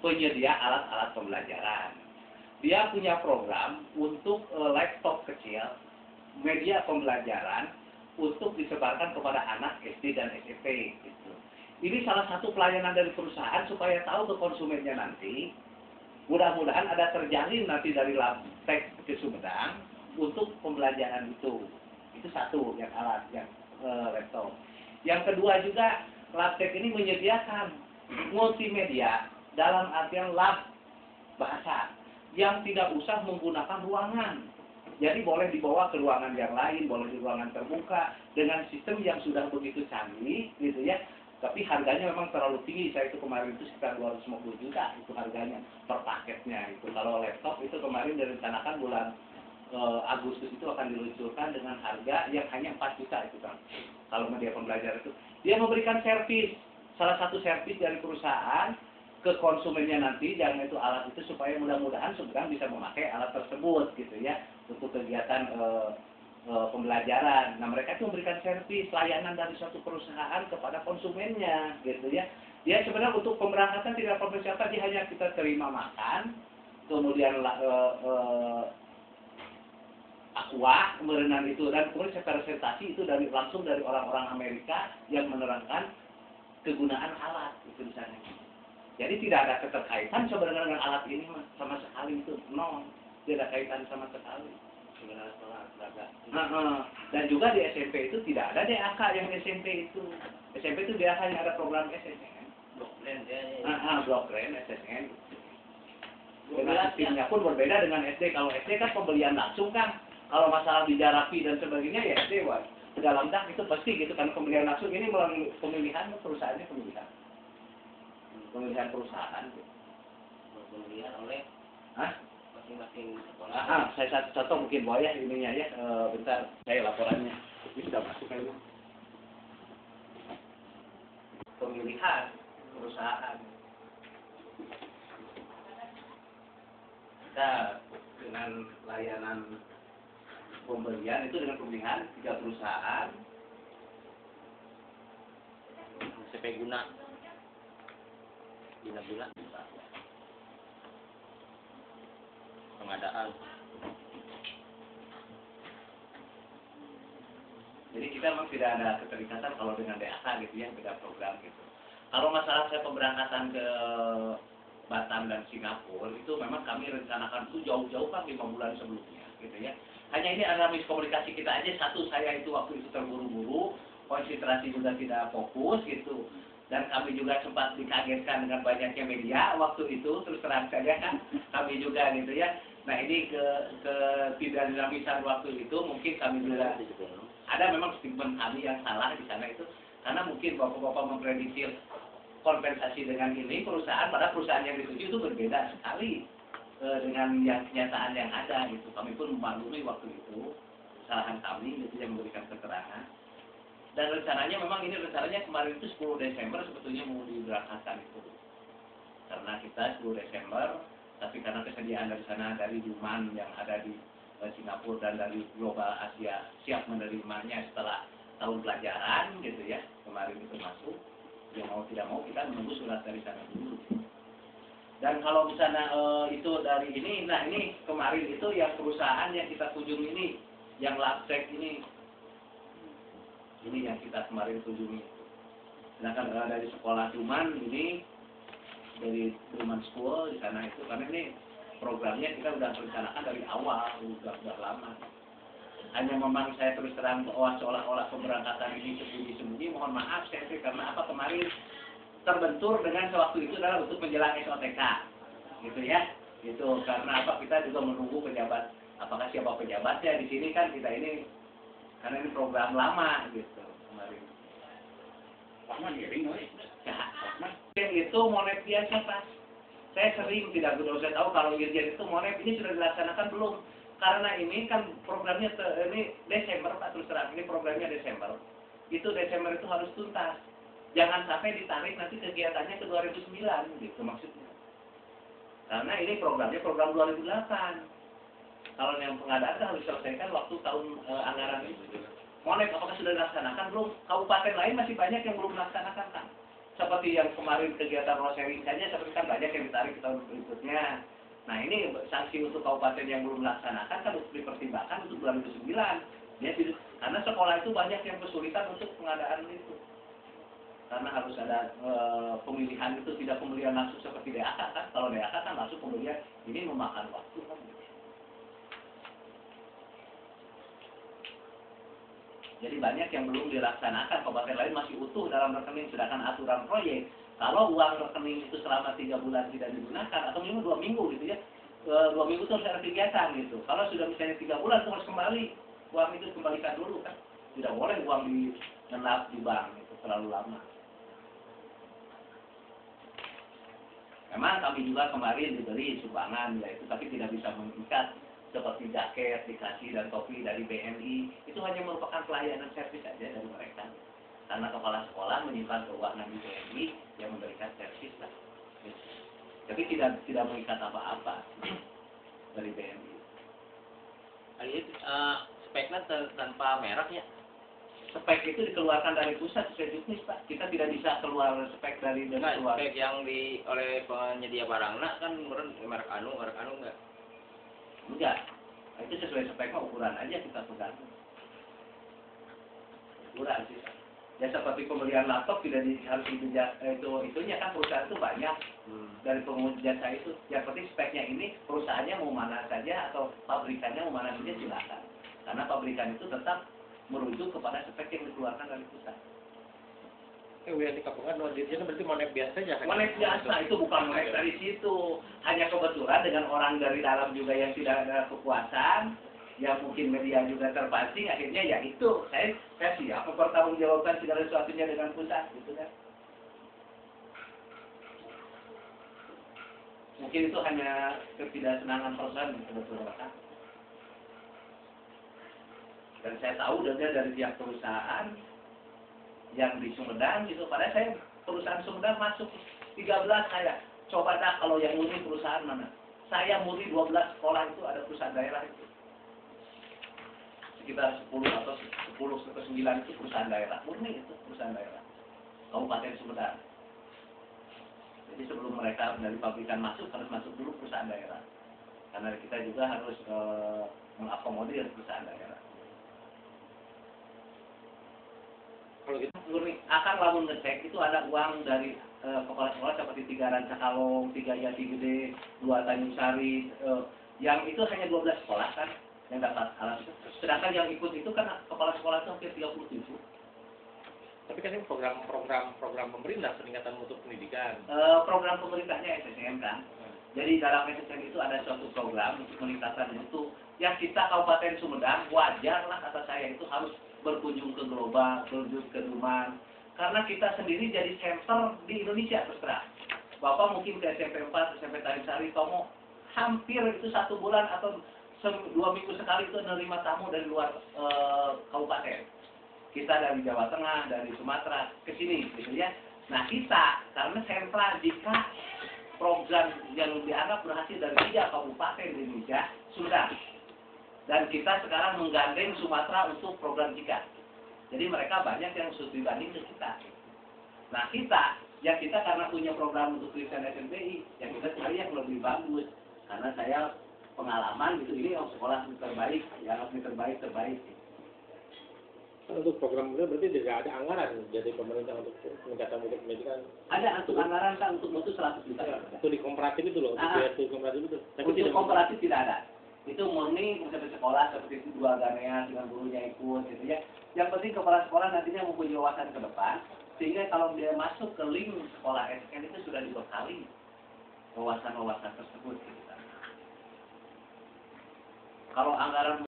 penyedia alat-alat pembelajaran. Dia punya program untuk laptop kecil, media pembelajaran untuk disebarkan kepada anak SD dan SMP. Gitu. Ini salah satu pelayanan dari perusahaan supaya tahu ke konsumennya nanti. Mudah-mudahan ada terjalin nanti dari Labtek ke Sumedang untuk pembelajaran itu. Itu satu yang alat, yang laptop. Yang kedua juga, Labtek ini menyediakan multimedia dalam artian lab bahasa yang tidak usah menggunakan ruangan. Jadi boleh dibawa ke ruangan yang lain, boleh di ruangan terbuka dengan sistem yang sudah begitu canggih, gitu ya. Tapi harganya memang terlalu tinggi. Saya itu kemarin itu sekitar 250 juta itu harganya per paketnya. Itu kalau laptop itu kemarin direncanakan bulan Agustus itu akan diluncurkan dengan harga yang hanya 4 juta itu kan. Kalau media pembelajaran itu dia memberikan servis, salah satu servis dari perusahaan ke konsumennya nanti, jangan itu alat itu supaya mudah-mudahan Sumedang bisa memakai alat tersebut gitu ya untuk kegiatan pembelajaran. Nah, mereka itu memberikan servis layanan dari suatu perusahaan kepada konsumennya gitu ya. Dia sebenarnya untuk pemberangkatan tidak persiapan, dia hanya kita terima makan, kemudian aqua, berenang itu, dan kemudian representasi itu langsung dari orang-orang Amerika yang menerangkan kegunaan alat itu di sana. Jadi tidak ada keterkaitan sebenarnya dengan alat ini sama sekali itu, no, tidak ada kaitan sama sekali. Dan juga di SMP itu tidak ada DAK yang SMP itu. SMP itu DAK yang ada program SSN. Blok Grand SSN. Dengan sistemnya pun berbeda dengan SD. Kalau SD kan pembelian langsung kan. Kalau masalah dijarapi dan sebagainya ya SD wah. Dalam dak itu pasti gitu kan pembelian langsung. Ini melalui pemilihan perusahaannya pemilihan perusahaan. Pemilihan oleh masing-masing sekolah. Saya satu contoh mungkin boleh ya ininya ya. Bentar saya laporannya. Ini sudah masuk kayaknya. Pemilihan perusahaan. Kita dengan layanan pembelian itu dengan pemilihan 3 perusahaan. CP Guna. Guna. Pengadaan. Jadi kita memang tidak ada keterikatan kalau dengan DAK gitu ya, beda program gitu. Kalau masalah saya pemberangkatan ke Batam dan Singapura itu memang kami rencanakan itu jauh-jauh kan 5 bulan sebelumnya gitu ya. Hanya ini ada miskomunikasi kita aja, satu saya itu waktu itu terburu-buru, konsentrasi juga tidak fokus gitu. Dan kami juga sempat dikagetkan dengan banyaknya media waktu itu, terus terang saja kan kami juga gitu ya. Nah ini tidak dinamisan waktu itu mungkin kami juga ada memang statement kami yang salah di sana itu karena mungkin bapak-bapak memprediksi kompensasi dengan ini perusahaan, pada perusahaan yang dituju itu berbeda sekali dengan yang kenyataan yang ada gitu. Kami pun memaklumi waktu itu kesalahan kami gitu yang memberikan keterangan. Dan rencananya memang ini rencananya kemarin itu 10 Desember sebetulnya mau diberangkatkan itu. Karena kita 10 Desember, tapi karena kesediaan dari sana dari Duman yang ada di Singapura dan dari Global Asia siap menerimanya setelah tahun pelajaran gitu ya. Kemarin itu masuk. Ya mau tidak mau kita menunggu surat dari sana dulu. Dan kalau misalnya itu dari ini, nah ini kemarin itu yang perusahaan yang kita kunjungi ini, yang Labtek ini yang kita kemarin kunjungi. Sedangkan dari sekolah Duman ini, dari Duman School di sana itu, karena ini programnya kita udah rencanakan dari awal, udah lama. Hanya memang saya terus terang bahwa seolah-olah pemberangkatan ini sembunyi-sembunyi, mohon maaf saya karena apa kemarin terbentur dengan sewaktu itu adalah untuk menjelang SOTK, gitu ya, gitu. Karena apa kita juga menunggu pejabat, apakah siapa pejabatnya di sini kan kita ini, karena ini program lama gitu kemarin. Rahman Giring, yang itu monet biasa Pak. Saya sering tidak usah tahu kalau Irjen itu monet ini sudah dilaksanakan belum? Karena ini kan programnya ini Desember Pak, terus terang ini programnya Desember. Itu Desember itu harus tuntas. Jangan sampai ditarik nanti kegiatannya ke 2009 gitu maksudnya. Karena ini programnya program 2008. Kalau yang pengadaan kan harus diselesaikan waktu tahun anggaran itu. Monet apakah sudah dilaksanakan belum? Kabupaten lain masih banyak yang belum melaksanakan kan? seperti yang kemarin kegiatan Rosering saja, seperti kan banyak yang ditarik ke tahun berikutnya. Nah ini sanksi untuk kabupaten yang belum melaksanakan kan harus dipertimbangkan untuk 2009. Karena sekolah itu banyak yang kesulitan untuk pengadaan itu. Karena harus ada pemilihan itu, tidak pemilihan langsung seperti DAK kan. Kalau DAK kan langsung pemilihan, ini memakan waktu kan. Jadi banyak yang belum dilaksanakan, kabupaten lain masih utuh dalam rekening, sedangkan aturan proyek, kalau uang rekening itu selama 3 bulan tidak digunakan, atau minimal 2 minggu gitu ya, 2 minggu itu harus ada kegiatan gitu. Kalau sudah misalnya 3 bulan itu harus kembali, uang itu kembalikan dulu kan. Tidak boleh uang digenap di bank, itu terlalu lama. Memang kami juga kemarin diberi sumbangan, yaitu tapi tidak bisa mengikat seperti jaket, dikasih dan topi dari BNI, itu hanya merupakan pelayanan servis saja dari mereka. Karena kepala sekolah menyimpan keuangan di BNI yang memberikan servis lah. Tapi tidak mengikat apa-apa dari BNI. Speknya tanpa mereknya. Spek itu dikeluarkan dari pusat sesuai juknis, Pak. Kita tidak bisa keluar spek dari luar. Spek yang oleh penyedia barangnya kan merek anu enggak. Enggak. Itu sesuai speknya, ukuran aja kita pegang. Ukuran sih. Ya seperti pembelian laptop tidak harus itunya kan perusahaan itu banyak dari pengemudi jasa itu. Yang penting speknya ini perusahaannya mau mana saja atau pabrikannya mau mana saja silakan. Karena pabrikan itu tetap merujuk kepada spek yang dikeluarkan dari pusat. Yang dikabungkan di sini berarti monet biasa aja kan? Monet biasa itu bukan monet dari situ. Hanya kebetulan dengan orang dari dalam juga yang tidak ada kekuasaan, yang mungkin media juga terpancing, akhirnya ya itu saya siap mempertanggungjawabkan segala sesuatunya dengan pusat, gitu kan. Mungkin itu hanya ketidaksenangan person kebetulan. Dan saya tahu dari pihak perusahaan yang di Sumedang gitu, padahal saya perusahaan Sumedang masuk 13 saya. Coba dah kalau yang murni perusahaan mana? Saya murni 12 sekolah itu ada perusahaan daerah itu. Sekitar 10 atau 9 itu perusahaan daerah. Murni itu perusahaan daerah. Kabupaten Sumedang. Jadi sebelum mereka dari pabrikan masuk, harus masuk dulu perusahaan daerah. Karena kita juga harus mengakomodir perusahaan daerah. Kalau gitu akan lamun ngecek itu ada uang dari kepala sekolah seperti 3 Rancakalong, 3 Jati Gede, 2 Tanjung Sari, yang itu hanya 12 sekolah kan yang dapat alat itu. Sedangkan yang ikut itu kan kepala sekolah itu hampir 37. tapi kan ini program pemerintah peningkatan mutu pendidikan. Program pemerintahnya SSM kan. Jadi dalam SSM itu ada suatu program untuk peningkatan mutu yang kita Kabupaten Sumedang wajarlah kata saya itu harus berkunjung ke Global, berkunjung ke Duman. Karena kita sendiri jadi center di Indonesia terus terang. Bapak mungkin ke SMP 4, SMP Tanjung Sari, Tomo, hampir itu 1 bulan atau 2 minggu sekali itu menerima tamu dari luar kabupaten. Kita dari Jawa Tengah, dari Sumatera, ke sini gitu ya. Nah kita, karena sentral jika program yang dianggap berhasil dari 3 kabupaten di Indonesia, sudah. Dan kita sekarang menggandeng Sumatera untuk program JIKA. Jadi mereka banyak yang studi banding ke kita. Nah kita karena punya program untuk tulisan SMPI, yang kita cari yang lebih bagus. Karena saya pengalaman gitu, ini sekolah terbaik, yang terbaik. Untuk program ini berarti tidak ada anggaran dari pemerintah untuk peningkatan mutu pendidikan. Ada untuk anggaran kan untuk mutu 100 juta. Itu di komparatif itu loh, di komparatif itu. Tapi untuk komparatif tidak ada. Itu murni seperti sekolah seperti itu 2 Ganea dengan gurunya ikut gitu ya. Yang penting kepala sekolah nantinya mempunyai wawasan ke depan, sehingga kalau dia masuk ke link sekolah SN itu sudah dibekali wawasan tersebut gitu kan. Kalau anggaran